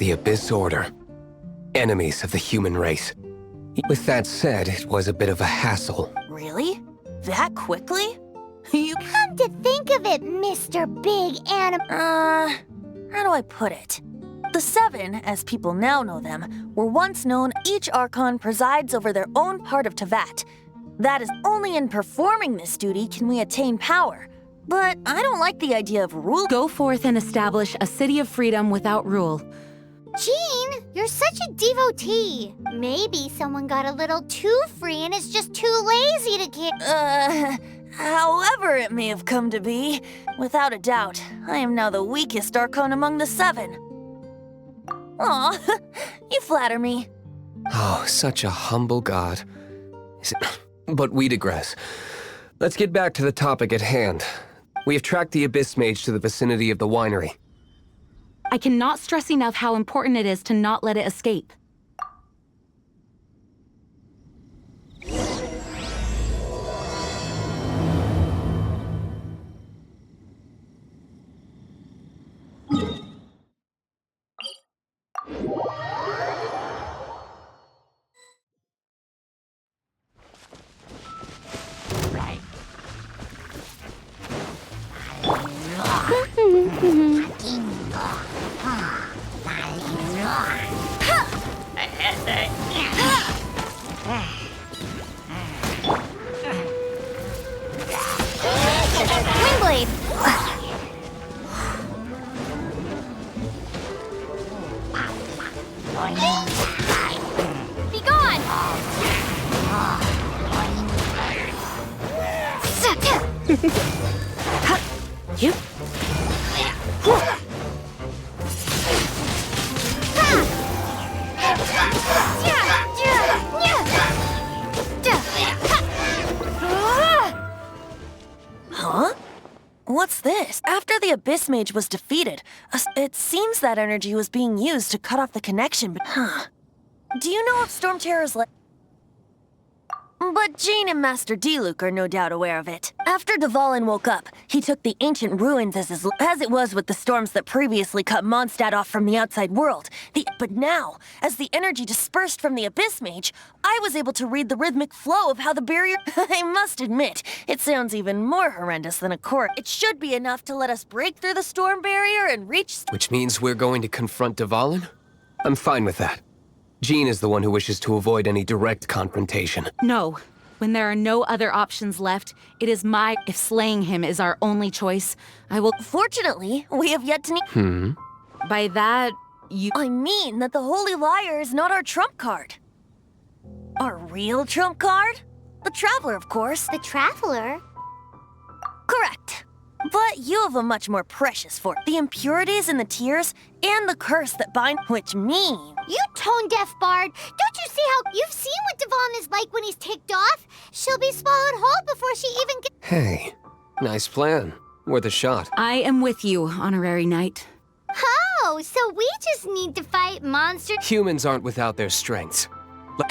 The Abyss Order. Enemies of the human race. With that said, it was a bit of a hassle. Really? That quickly? You... Come to think of it, Mr. Big Anim... how do I put it? The Seven, as people now know them, were once known. Each Archon presides over their own part of Tevat. That is, only in performing this duty can we attain power. But I don't like the idea of rule. Go forth and establish a city of freedom without rule. Jean, you're such a devotee. Maybe someone got a little too free and is just too lazy to care. However it may have come to be, without a doubt, I am now the weakest Archon among the Seven. Aw, you flatter me. Oh, such a humble god. But we digress. Let's get back to the topic at hand. We have tracked the Abyss Mage to the vicinity of the winery. I cannot stress enough how important it is to not let it escape. Windblade! Be gone! You? Huh? What's this? After the Abyss Mage was defeated, it seems that energy was being used to cut off the connection. Huh. Do you know if Storm Terror's like... But Jean and Master Diluc are no doubt aware of it. After Dvalin woke up, he took the ancient ruins as it was with the storms that previously cut Mondstadt off from the outside world. But now, as the energy dispersed from the Abyss Mage, I was able to read the rhythmic flow of how the barrier... I must admit, it sounds even more horrendous than a chorus. It should be enough to let us break through the storm barrier and reach... Which means we're going to confront Dvalin? I'm fine with that. Jean is the one who wishes to avoid any direct confrontation. No. When there are no other options left, it is if slaying him is our only choice, I will... Fortunately, we have yet to... By that, you... I mean that the Holy Liar is not our trump card. Our real trump card? The Traveler, of course. The Traveler? Correct. But you have a much more precious force. The impurities in the tears and the curse that bind, which mean... You tone-deaf bard! Don't you see how... You've seen what Dvalin is like when he's ticked off? She'll be swallowed whole before she even gets... Hey, nice plan. Worth a shot. I am with you, Honorary Knight. Oh, so we just need to fight monsters... Humans aren't without their strengths.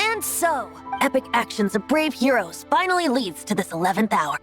And so, epic actions of brave heroes finally leads to this 11th hour.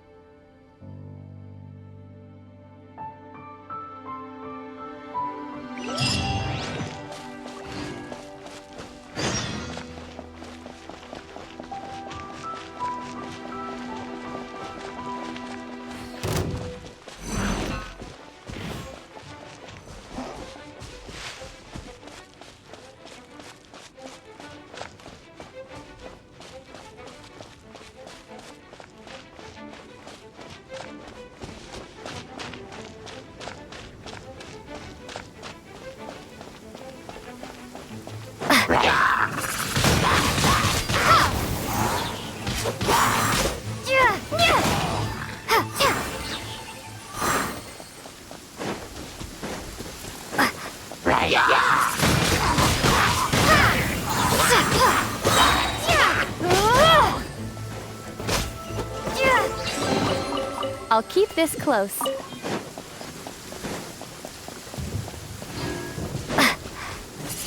I'll keep this close.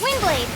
Windblade!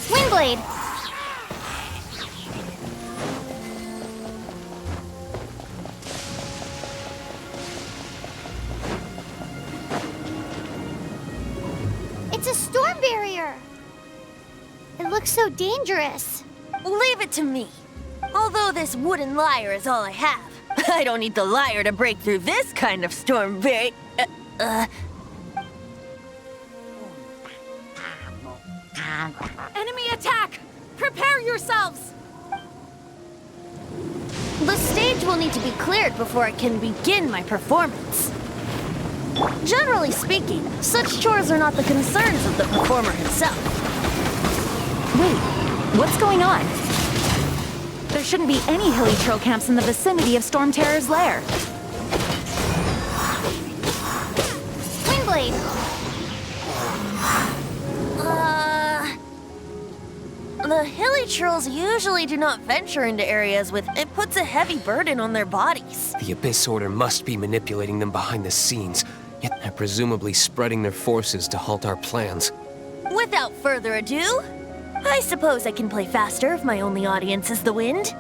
Windblade! It's a storm barrier! It looks so dangerous. Leave it to me. Although this wooden lyre is all I have, I don't need the lyre to break through this kind of storm barrier. Enemy attack! Prepare yourselves! The stage will need to be cleared before I can begin my performance. Generally speaking, such chores are not the concerns of the performer himself. Wait, what's going on? There shouldn't be any hilly troll camps in the vicinity of Storm Terror's lair. Windblade! The hilly trolls usually do not venture into areas with it puts a heavy burden on their bodies. The Abyss Order must be manipulating them behind the scenes, yet they're presumably spreading their forces to halt our plans. Without further ado, I suppose I can play faster if my only audience is the wind.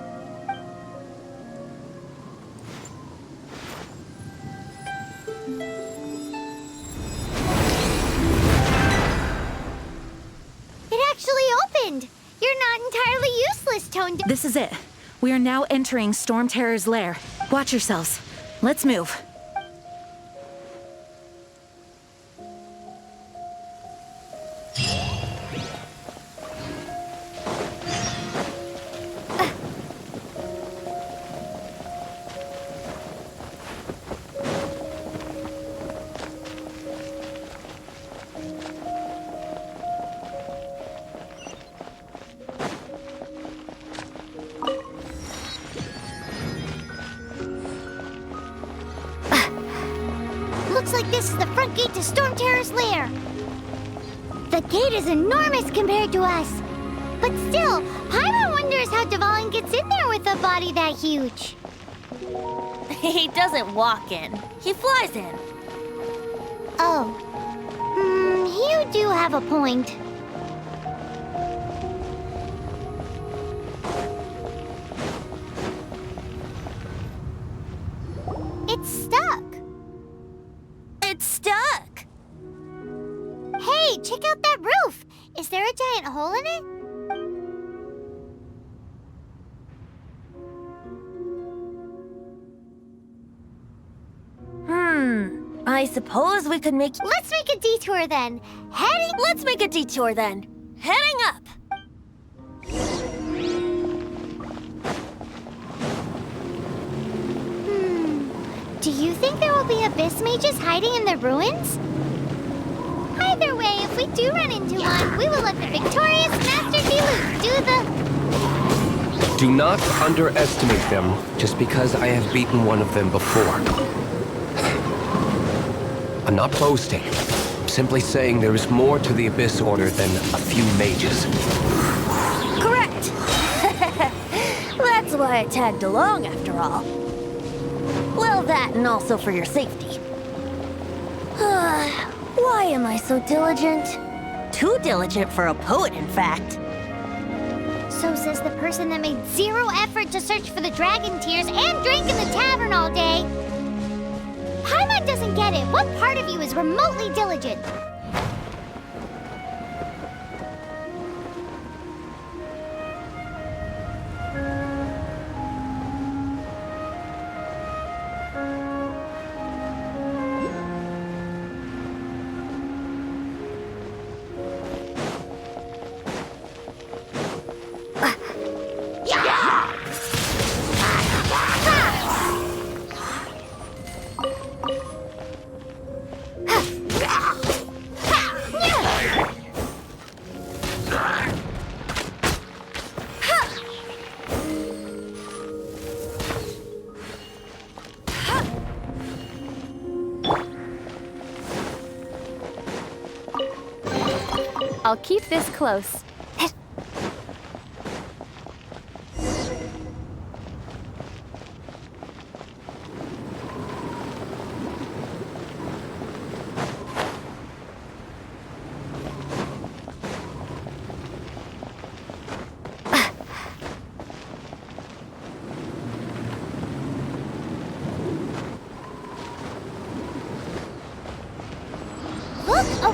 It actually opened! You're not entirely useless, Tone. This is it. We are now entering Storm Terror's lair. Watch yourselves. Let's move. Looks like this is the front gate to Storm Terror's lair. The gate is enormous compared to us. But still, Paimon wonders how Dvalin gets in there with a body that huge. He doesn't walk in, he flies in. Oh. You do have a point. It's stuck. It's stuck. Hey, check out that roof! Is there a giant hole in it? I suppose we could make... Let's make a detour then. Let's make a detour then. Heading up. Do you think there will be abyss mages hiding in the ruins? Either way, if we do run into one, we will let the victorious Master Diluc do the... Do not underestimate them just because I have beaten one of them before. I'm not boasting. I'm simply saying there is more to the Abyss Order than a few mages. Correct. That's why I tagged along after all. Well, that and also for your safety. Why am I so diligent? Too diligent for a poet, in fact. So says the person that made zero effort to search for the dragon tears and drink in the tavern all day. Paimon doesn't get it. What part of you is remotely diligent? I'll keep this close.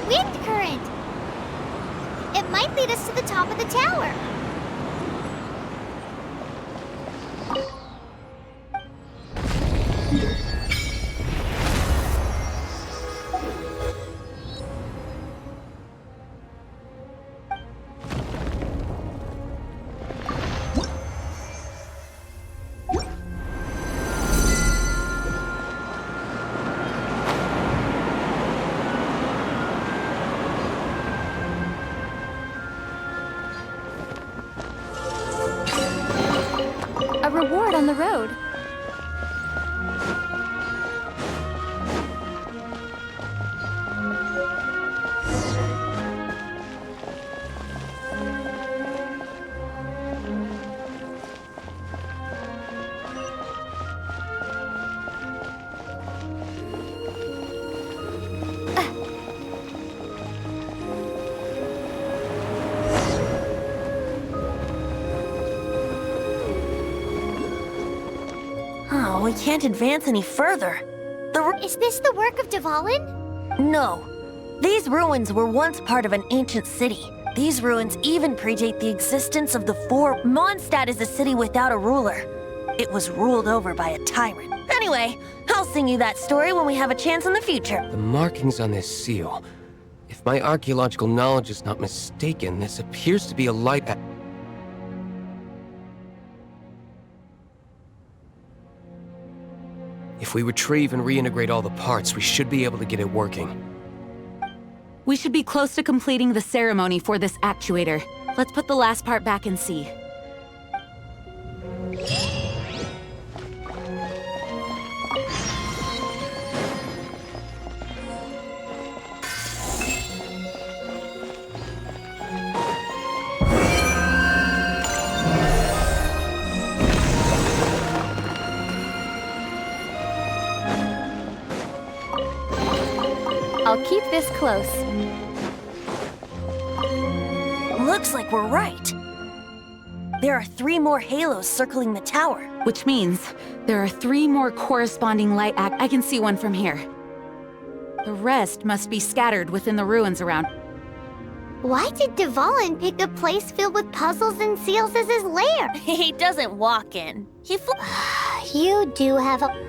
wind current. It might lead us to the top of the tower. A reward on the road. Oh, we can't advance any further. Is this the work of Dvalin? No. These ruins were once part of an ancient city. These ruins even predate the existence of the four. Mondstadt is a city without a ruler. It was ruled over by a tyrant. Anyway, I'll sing you that story when we have a chance in the future. The markings on this seal. If my archaeological knowledge is not mistaken, this appears to be a light. If we retrieve and reintegrate all the parts, we should be able to get it working. We should be close to completing the ceremony for this actuator. Let's put the last part back and see. I'll keep this close. Looks like we're right. There are 3 more halos circling the tower. Which means there are 3 more corresponding light I can see one from here. The rest must be scattered within the ruins around. Why did Dvalin pick a place filled with puzzles and seals as his lair? He doesn't walk in. He You do have a...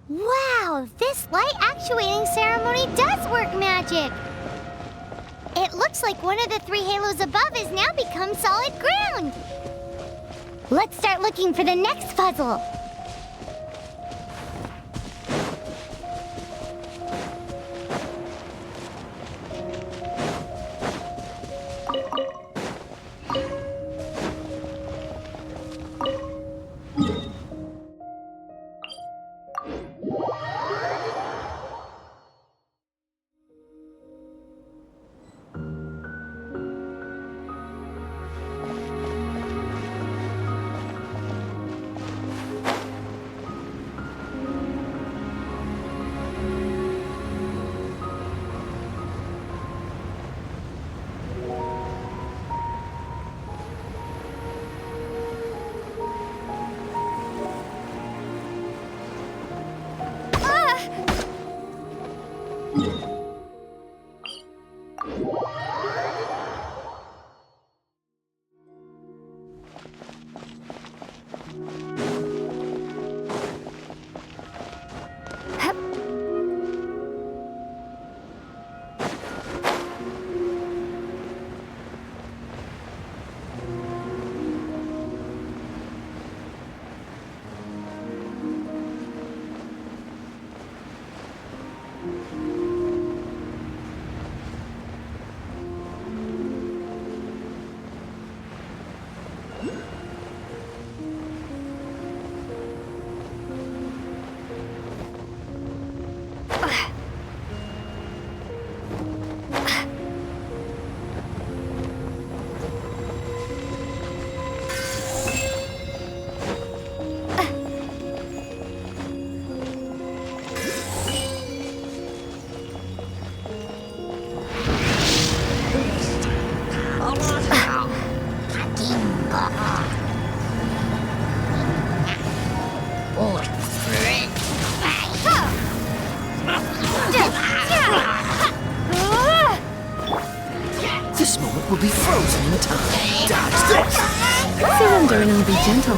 Wow, this light actuating ceremony does work magic! It looks like one of the 3 halos above has now become solid ground. Let's start looking for the next puzzle. This moment will be frozen in time. Dodge this! Surrender and I'll be gentle.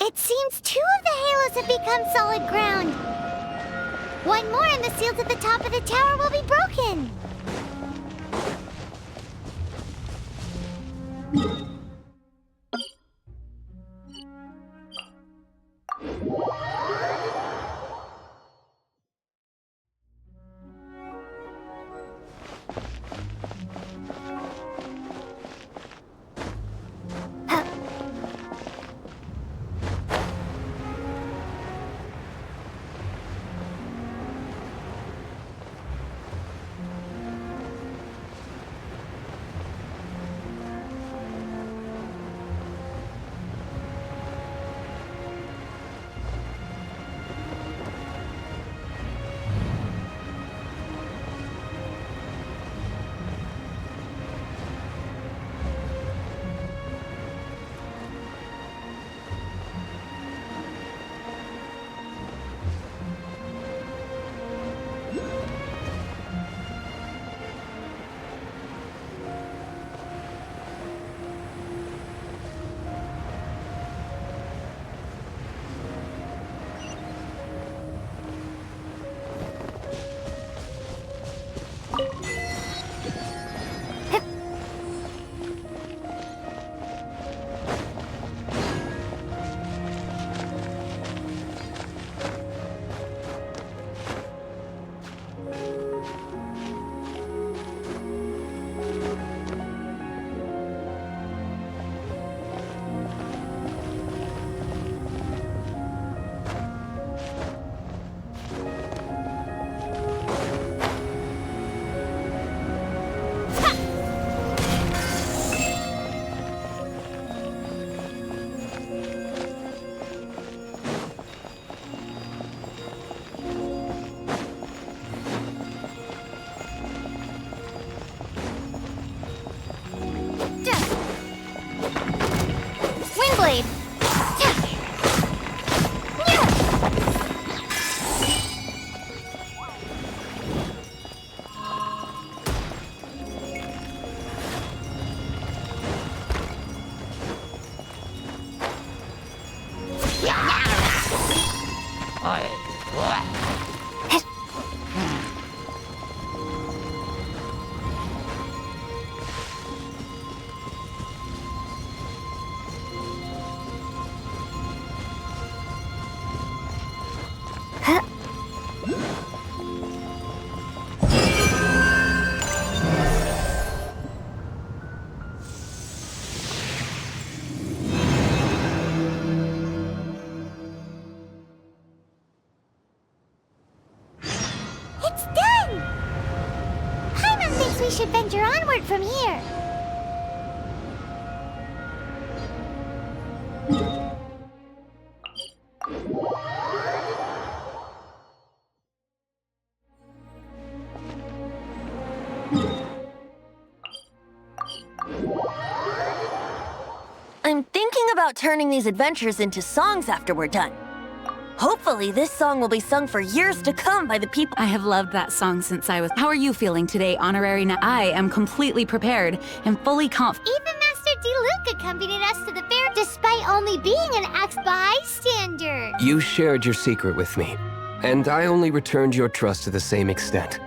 It seems 2 of the halos have become solid ground. One more and the seals at the top of the tower will be broken. blade. It's done! Paimon thinks we should venture onward from here. I'm thinking about turning these adventures into songs after we're done. Hopefully, this song will be sung for years to come by the people. I have loved that song since I was. How are you feeling today, Honorary? I am completely prepared and fully confident. Even Master D. Luke accompanied us to the fair despite only being an bystander. You shared your secret with me, and I only returned your trust to the same extent.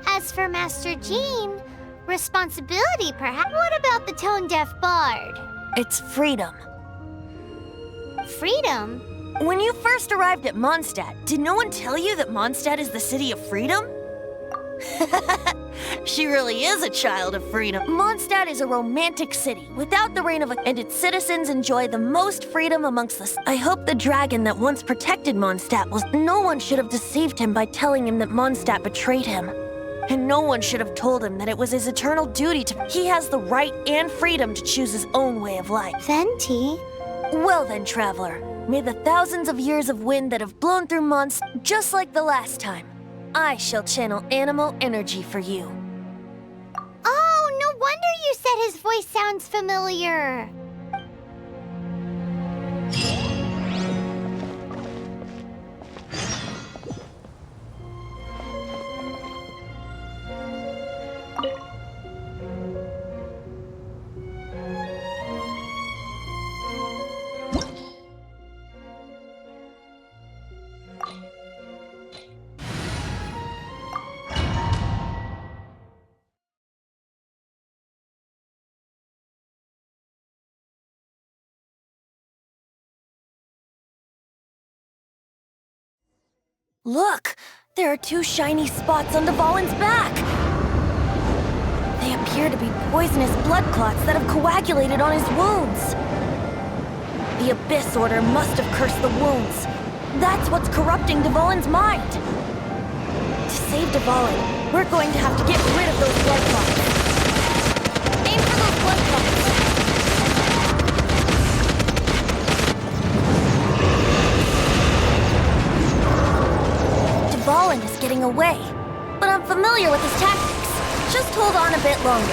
As for Master Jean, responsibility perhaps. What about the tone-deaf bard? It's freedom. Freedom? When you first arrived at Mondstadt, did no one tell you that Mondstadt is the city of freedom? She really is a child of freedom. Mondstadt is a romantic city without the reign of and its citizens enjoy the most freedom amongst the. I hope the dragon that once protected Mondstadt was. No one should have deceived him by telling him that Mondstadt betrayed him. And no one should have told him that it was his eternal duty to. He has the right and freedom to choose his own way of life. Venti? Well then, traveler, may the thousands of years of wind that have blown through Mondstadt, just like the last time, I shall channel animal energy for you. Oh, no wonder you said his voice sounds familiar. Look! There are two shiny spots on Dvalin's back! They appear to be poisonous blood clots that have coagulated on his wounds. The Abyss Order must have cursed the wounds. That's what's corrupting Dvalin's mind. To save Dvalin, we're going to have to get rid of those blood clots. Aim for those blood clots. Dvalin is getting away, but I'm familiar with his tactics. Just hold on a bit longer.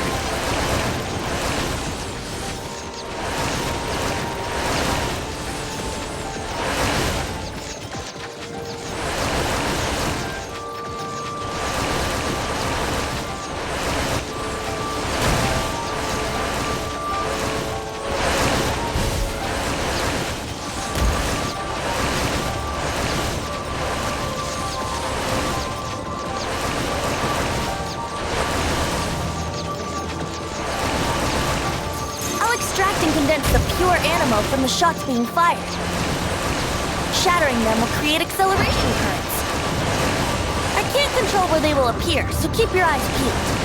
Condense the pure animal from the shots being fired. Shattering them will create acceleration currents. I can't control where they will appear, so keep your eyes peeled.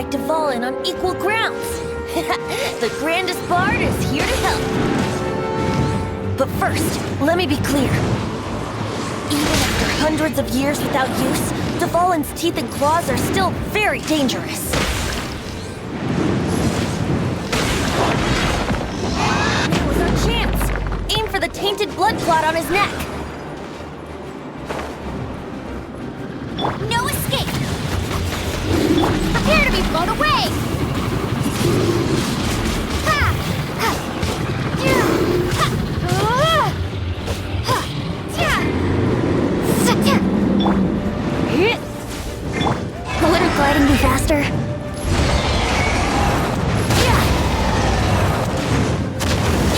fight Dvalin on equal grounds. The grandest bard is here to help. But first, let me be clear. Even after hundreds of years without use, Dvalin's teeth and claws are still very dangerous. Now is our chance. Aim for the tainted blood clot on his neck. No escape! Prepare to be blown away! Ha! Ha! Yeah! Ha! Ha! Yeah! Sa-ta! Wouldn't gliding be faster? Yeah!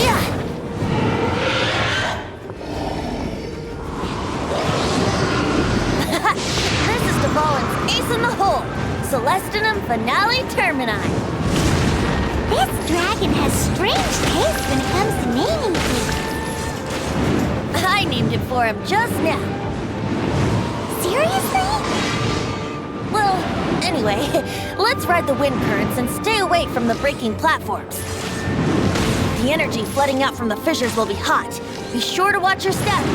Yeah! This is Dvalin's ace in the hole! Celestinum Finale Termini! This dragon has strange taste when it comes to naming things. I named it for him just now. Seriously? Well, anyway, let's ride the wind currents and stay away from the breaking platforms. The energy flooding out from the fissures will be hot. Be sure to watch your step.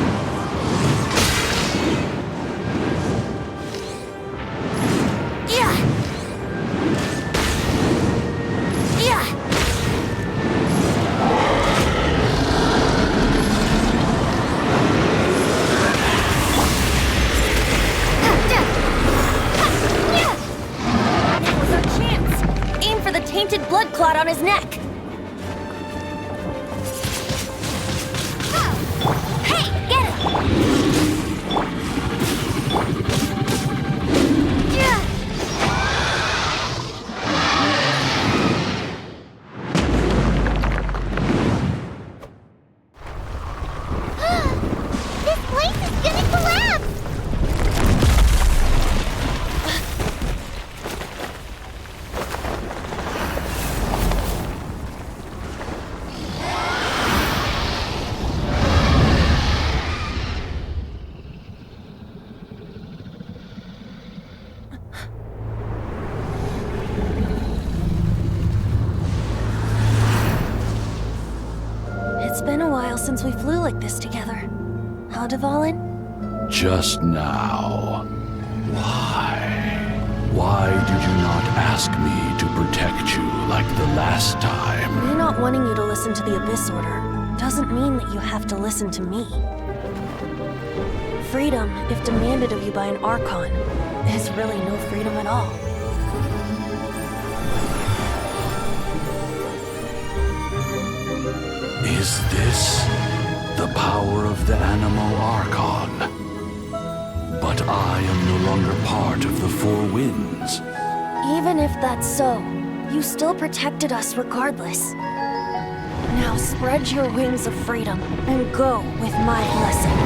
Yeah! Yeah! Now is our chance. Aim for the tainted blood clot on his neck. Hey, get it! Yeah! This place is gonna collapse! It's been a while since we flew like this together. Huh, Dvalin? Just now. Why? Why did you not ask me to protect you like the last time? Me not wanting you to listen to the Abyss Order doesn't mean that you have to listen to me. Freedom, if demanded of you by an Archon, is really no freedom at all. Is this the power of the Animo Archon? But I am no longer part of the Four Winds. Even if that's so, you still protected us regardless. Now spread your wings of freedom and go with my blessing.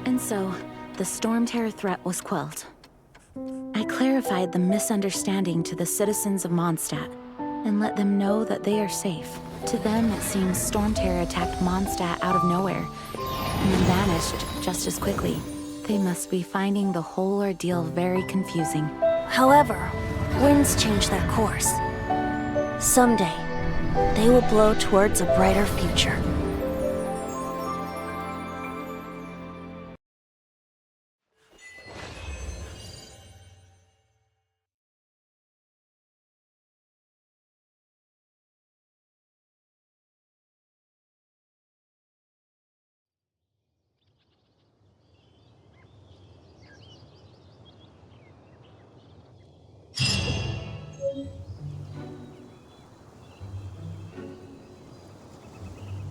And so, the Storm Terror threat was quelled. I clarified the misunderstanding to the citizens of Mondstadt and let them know that they are safe. To them, it seems Storm Terror attacked Mondstadt out of nowhere and then vanished just as quickly. They must be finding the whole ordeal very confusing. However, winds change their course. Someday, they will blow towards a brighter future.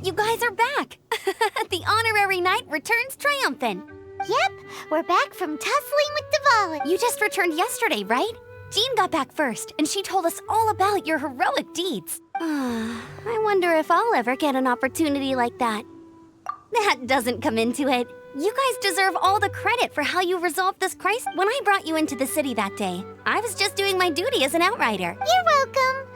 You guys are back! The honorary knight returns triumphant. Yep, we're back from tussling with Dvalin. You just returned yesterday, right? Jean got back first, and she told us all about your heroic deeds. I wonder if I'll ever get an opportunity like that. That doesn't come into it. You guys deserve all the credit for how you resolved this crisis. When I brought you into the city that day, I was just doing my duty as an outrider. You're welcome.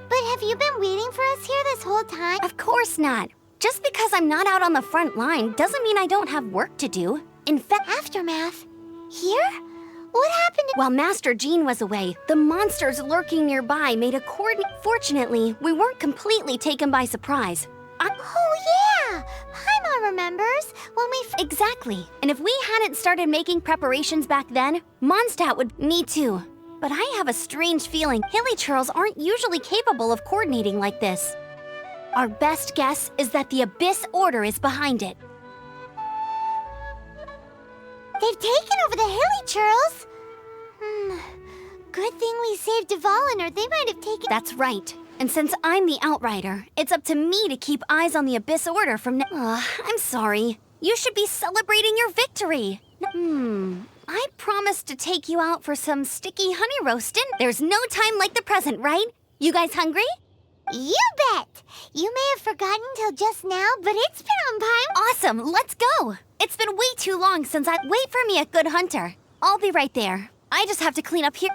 But have you been waiting for us here this whole time? Of course not. Just because I'm not out on the front line doesn't mean I don't have work to do. In fact, Aftermath? Here? What happened? while Master Jean was away, the monsters lurking nearby made a Fortunately, we weren't completely taken by surprise. Oh, yeah! Paimon remembers when we Exactly. And if we hadn't started making preparations back then, Mondstadt would... Me too. But I have a strange feeling hilly churls aren't usually capable of coordinating like this. Our best guess is that the Abyss Order is behind it. They've taken over the hilly churls. Good thing we saved Dvalin, or they might have taken... That's right. And since I'm the Outrider, it's up to me to keep eyes on the Abyss Order from now. I'm sorry. You should be celebrating your victory. I promised to take you out for some sticky honey roastin'. There's no time like the present, right? You guys hungry? You bet! You may have forgotten till just now, but it's been on Paimon. Awesome, let's go! It's been way too long since I... Wait for me at Good Hunter. I'll be right there. I just have to clean up here.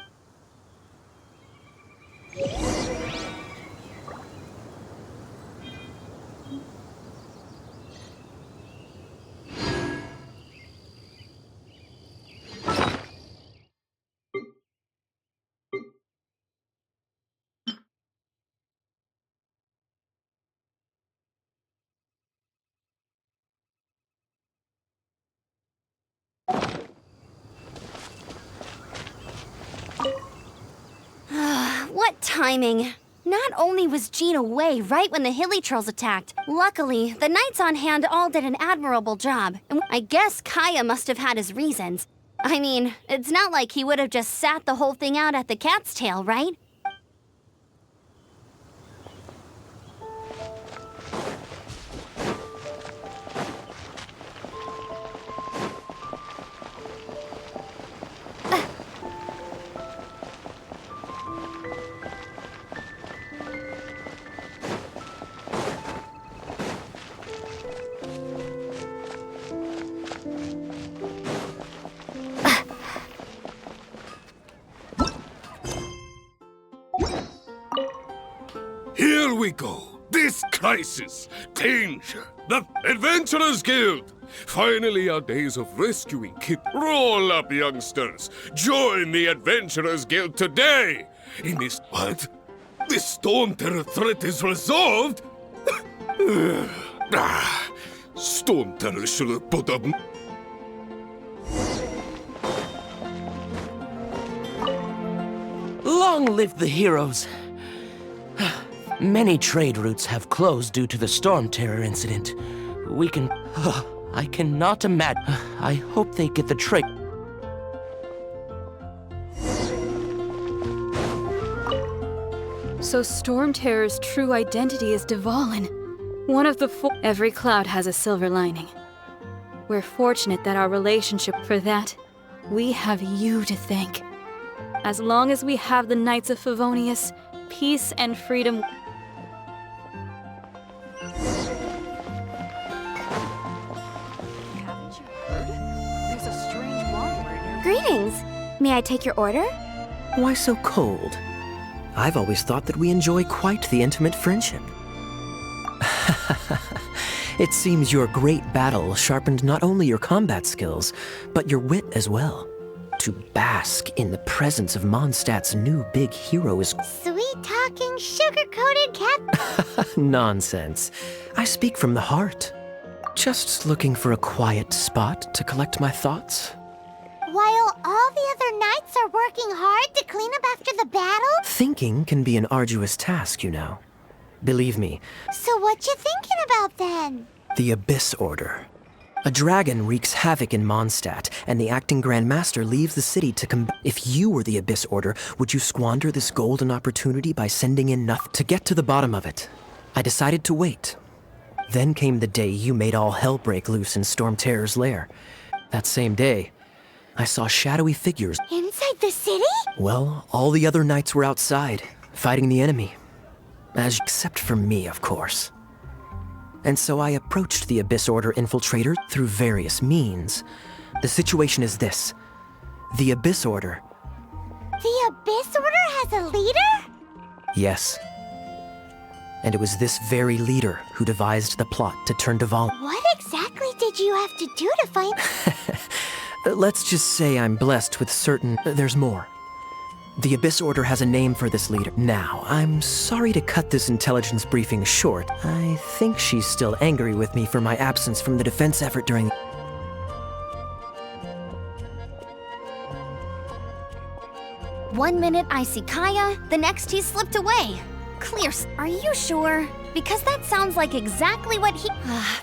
What timing! Not only was Jean away right when the hilly trolls attacked, luckily, the knights on hand all did an admirable job, and I guess Kaya must have had his reasons. I mean, it's not like he would have just sat the whole thing out at the cat's tail, right? Here we go. This crisis, danger, the Adventurers Guild. Finally, our days of rescuing Kit. Roll up, youngsters. Join the Adventurers Guild today. In this... What? This Storm Terror threat is resolved? Storm Terror should have put up... Long live the heroes. Many trade routes have closed due to the Storm Terror incident. We can... I cannot imagine. I hope they get the trade... So Storm Terror's true identity is Dvalin. One of the Every cloud has a silver lining. We're fortunate that our relationship... For that, we have you to thank. As long as we have the Knights of Favonius, peace and freedom... Haven't you heard? There's a strange wanderer near... Greetings! May I take your order? Why so cold? I've always thought that we enjoy quite the intimate friendship. It seems your great battle sharpened not only your combat skills, but your wit as well. To bask in the presence of Mondstadt's new big hero is... Sweet-talking, sugar-coated cat... Nonsense. I speak from the heart. Just looking for a quiet spot to collect my thoughts. While all the other knights are working hard to clean up after the battle? Thinking can be an arduous task, you know. Believe me. So what you thinking about then? The Abyss Order. A dragon wreaks havoc in Mondstadt, and the acting Grand Master leaves the city to combat. If you were the Abyss Order, would you squander this golden opportunity by sending in nothing? To get to the bottom of it, I decided to wait. Then came the day you made all hell break loose in Storm Terror's lair. That same day, I saw shadowy figures. Inside the city? Well, all the other knights were outside, fighting the enemy. Except for me, of course. And so I approached the Abyss Order infiltrator through various means. The situation is this. The Abyss Order... The Abyss Order has a leader? Yes. and it was this very leader who devised the plot to turn Dval. What exactly did you have to do to find... Let's just say I'm blessed with certain... there's more. The Abyss Order has a name for this leader. Now, I'm sorry to cut this intelligence briefing short. I think she's still angry with me for my absence from the defense effort during... One minute I see Kaya, the next he's slipped away. Clear. Are you sure? Because that sounds like exactly what he...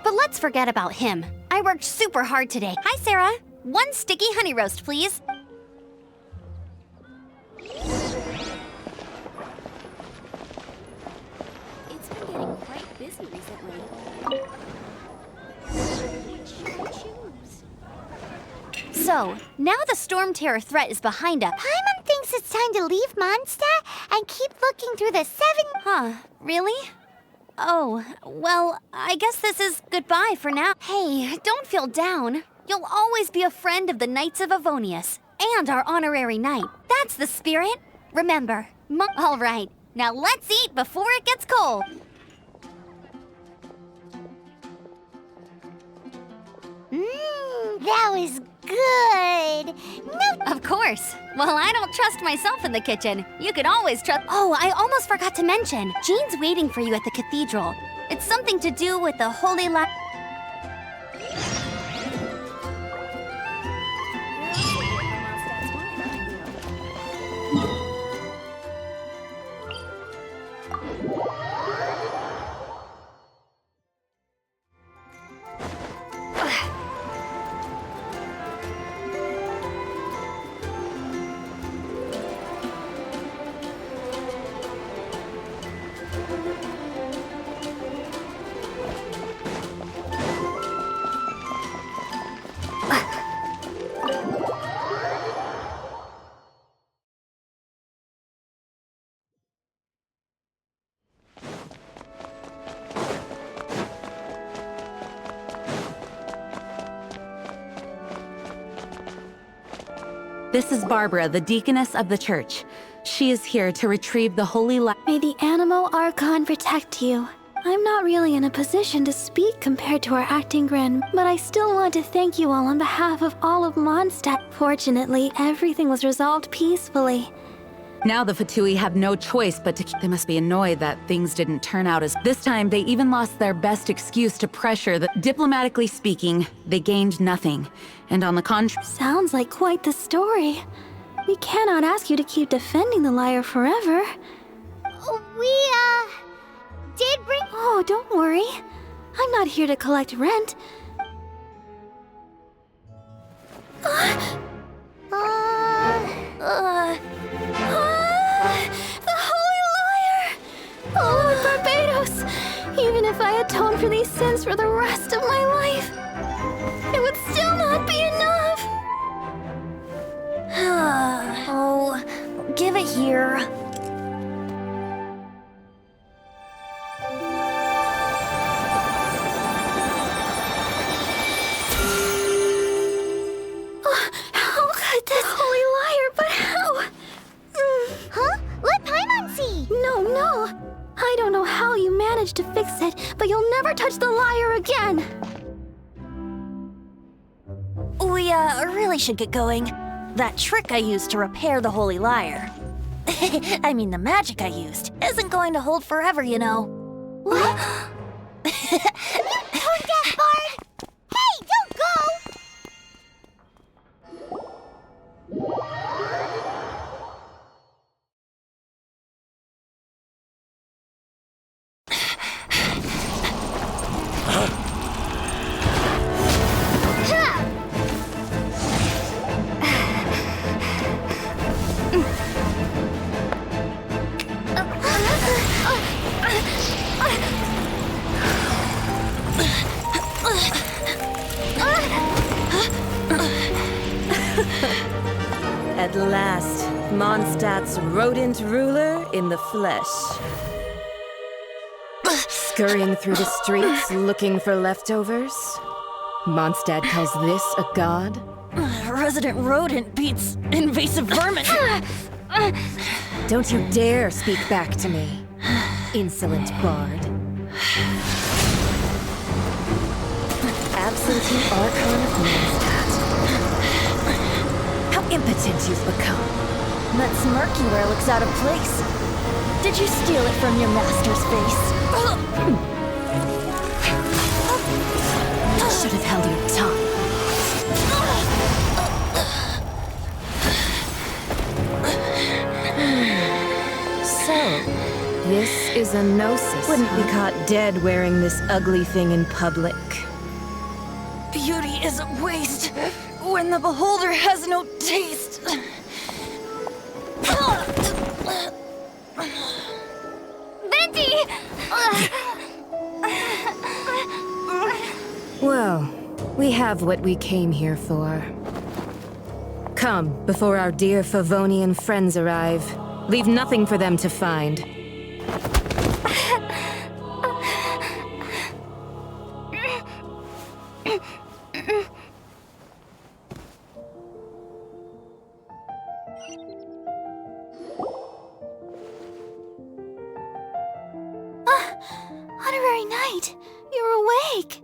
But let's forget about him. I worked super hard today. Hi, Sarah. 1 sticky honey roast, please. It's been getting quite busy recently. So, now the Storm Terror threat is behind us. Paimon thinks it's time to leave Mondstadt and keep looking through the 7... Huh, really? Oh, well, I guess this is goodbye for now. Hey, don't feel down. You'll always be a friend of the Knights of Avonius, and our honorary knight. That's the spirit. Remember, all right, now let's eat before it gets cold. That was good. No... Of course. Well, I don't trust myself in the kitchen. You can always trust... Oh, I almost forgot to mention. Jean's waiting for you at the cathedral. It's something to do with the Holy This is Barbara, the deaconess of the church. She is here to retrieve the holy May the Animo Archon protect you. I'm not really in a position to speak compared to our acting grand, but I still want to thank you all on behalf of all of Mondstadt. Fortunately, everything was resolved peacefully. Now the Fatui have no choice but to... They must be annoyed that things didn't turn out as... This time, they even lost their best excuse to pressure that, diplomatically speaking, they gained nothing. And on the contrary... Sounds like quite the story. We cannot ask you to keep defending the liar forever. We, did bring... Oh, don't worry. I'm not here to collect rent. The Holy Liar! Oh, Lord Barbados! Even if I atone for these sins for the rest of my life, it would still not be enough! Oh, give it here. How could this Holy Liar, but how? Huh? Let Paimon see! No. I don't know how you managed to fix it, but you'll never touch the liar again! We, really should get going. That trick I used to repair the Holy Liar. I mean, the magic I used isn't going to hold forever, you know. What? Don't get Bard! Hey, don't go! At last, Mondstadt's rodent ruler in the flesh. Scurrying through the streets looking for leftovers? Mondstadt calls this a god? Resident rodent beats invasive vermin. Don't you dare speak back to me. insolent bard. Absentee Archon of Mondstadt. How impotent you've become. That smirky wear looks out of place. Did you steal it from your master's face? You should have held your tongue. So, this is a gnosis. Wouldn't be caught dead wearing this ugly thing in public. Beauty is a waste when the beholder has no taste. Venti! Well, we have what we came here for. Come, before our dear Favonian friends arrive. Leave nothing for them to find. Honorary Knight, you're awake.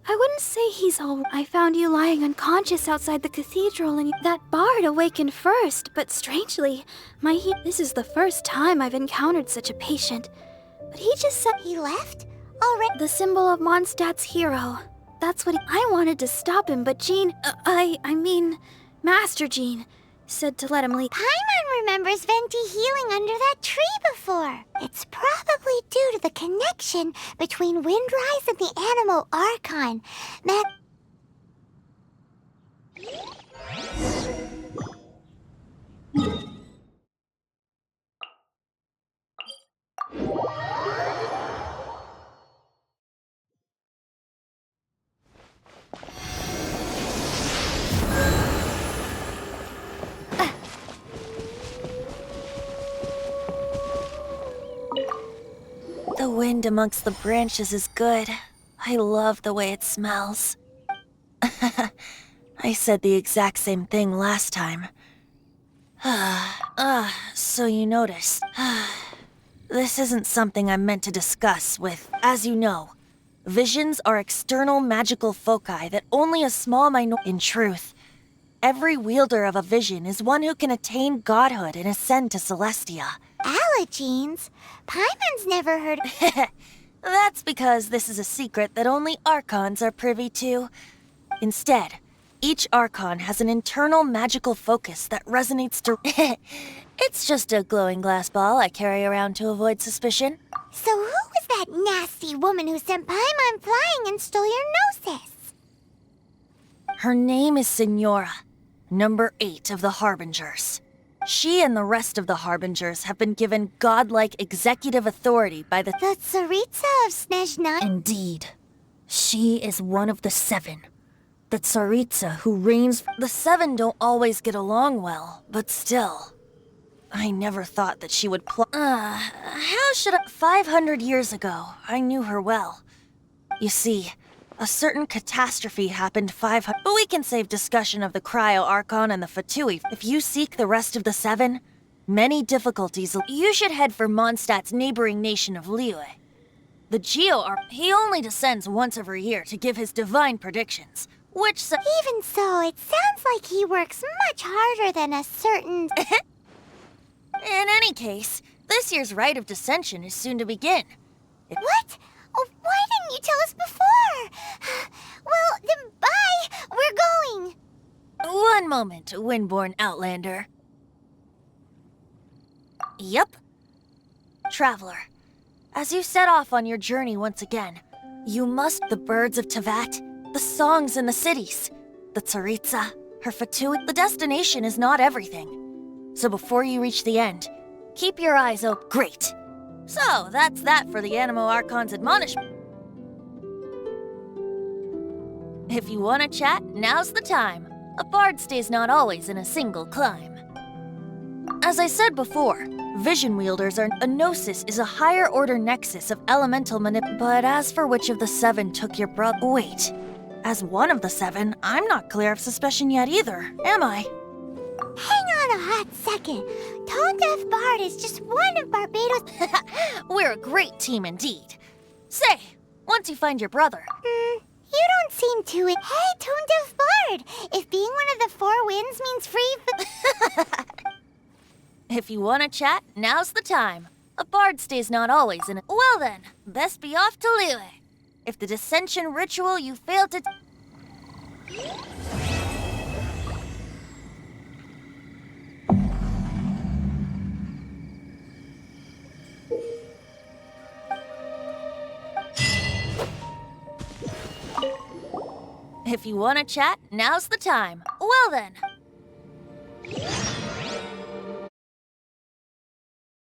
I wouldn't say he's all. I found you lying unconscious outside the cathedral, and that bard awakened first. But strangely, this is the first time I've encountered such a patient. But he just said He left? Already? the symbol of Mondstadt's hero. That's what I wanted to stop him, but Jean, I mean, Master Jean, said to let him leave. Paimon remembers Venti healing under that tree before. It's probably due to the connection between Windrise and the Animal Archon. The wind amongst the branches is good. I love the way it smells. I said the exact same thing last time. So you noticed. This isn't something I'm meant to discuss with, as you know. Visions are external magical foci that only a small minority. In truth, every wielder of a vision is one who can attain godhood and ascend to Celestia. Allergenes? Paimon's never heard of... That's because this is a secret that only Archons are privy to. Instead, each Archon has an internal magical focus that resonates to... It's just a glowing glass ball I carry around to avoid suspicion. So who was that nasty woman who sent Paimon flying and stole your gnosis? Her name is Signora, number 8 of the Harbingers. She and the rest of the Harbingers have been given godlike executive authority by the Tsaritsa of Snezhna? Indeed. She is one of the 7. The Tsaritsa who reigns... The 7 don't always get along well, but still. I never thought that she would how should I... 500 years ago, I knew her well. You see, a certain catastrophe happened 500... But we can save discussion of the Cryo Archon and the Fatui. If you seek the rest of the 7, many difficulties... You should head for Mondstadt's neighboring nation of Liyue. The he only descends once every year to give his divine predictions, which... Even so, it sounds like he works much harder than a certain... In any case, this year's rite of descension is soon to begin. What? Oh, why didn't you tell us before? Well, then bye! We're going! One moment, Windborn Outlander. Yep. Traveler, as you set off on your journey once again, you must... The birds of Tevat, the songs in the cities, the Tsaritsa, her Fatui... The destination is not everything. So before you reach the end, keep your eyes open. Great. So, that's that for the Animo Archon's admonishment. If you want to chat, now's the time. A bard stays not always in a single clime. As I said before, vision wielders are... A gnosis is a higher-order nexus of elemental But as for which of the 7 took your brother... Wait. As one of the 7, I'm not clear of suspicion yet either, am I? Hang on a hot second. Tone Deaf Bard is just one of Barbados. We're a great team indeed. Say, once you find your brother. You don't seem to it. Hey, Tone Deaf Bard! If being one of the 4 winds means free. If you want to chat, now's the time. A bard stays not always in it. Well then, best be off to Liyue. If the dissension ritual you failed to... If you want to chat, now's the time. Well then,